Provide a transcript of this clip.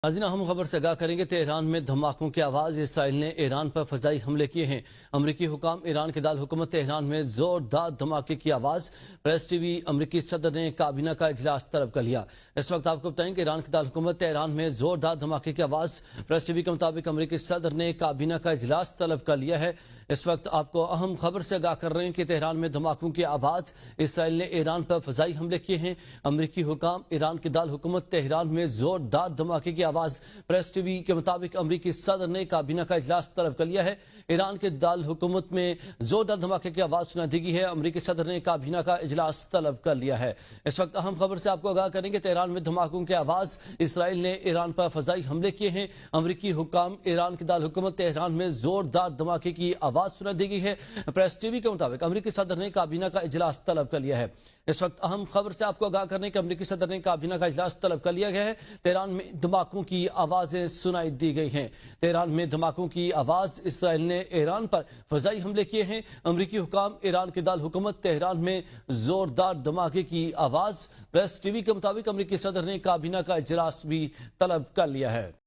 ناظرین اہم خبر سے آگاہ کریں گے تہران میں دھماکوں کی آواز اسرائیل نے ایران پر فضائی حملے کیے ہیں۔ امریکی حکام ایران کے دارالحکومت تہران میں زوردار دھماکے کی آواز۔ پریس ٹی وی امریکی صدر نے کابینہ کا اجلاس طلب کر لیا۔ اس وقت آپ کو بتائیں کہ ایران کے دارالحکومت تہران میں زوردار دھماکے کی آواز۔ پریس ٹی وی کے مطابق امریکی صدر نے کابینہ کا اجلاس طلب کر لیا ہے۔ اس وقت آپ کو اہم خبر سے آگاہ کر رہے ہیں کہ تہران میں دھماکوں کی آواز۔ اسرائیل نے ایران پر فضائی حملے کیے ہیں۔ امریکی حکام ایران کے دارالحکومت تہران میں زوردار دھماکے کی آواز۔ پریس ٹی وی کے مطابق امریکی صدر نے کابینہ کا اجلاس طلب کر لیا ہے۔ ایران کے دارالحکومت میں زوردار دھماکے کی آواز سنائی دی گئی ہے۔ امریکی صدر نے کابینہ کا اجلاس طلب کر لیا ہے۔ اس وقت اہم خبر سے آپ کو آگاہ کریں گے تہران میں دھماکوں کی آواز۔ اسرائیل نے ایران پر فضائی حملے کیے ہیں۔ امریکی حکام ایران کے دارالحکومت تہران میں زوردار دھماکے کی آواز سنائی دی گئی ہے۔ پریس ٹی وی کے مطابق امریکی صدر نے کابینہ کا اجلاس طلب کر لیا ہے۔ اس وقت اہم خبر سے آپ کو آگاہ کرنے کہ امریکی صدر نے کابینہ کا اجلاس طلب کر لیا گیا ہے۔ تہران میں دھماکوں کی آوازیں سنائی دی گئی ہیں۔ تہران میں دھماکوں کی آواز۔ اسرائیل نے ایران پر فضائی حملے کیے ہیں۔ امریکی حکام ایران کے دارالحکومت تہران میں زوردار دھماکے کی آواز۔ پریس ٹی وی کے مطابق امریکی صدر نے کابینہ کا اجلاس بھی طلب کر لیا ہے۔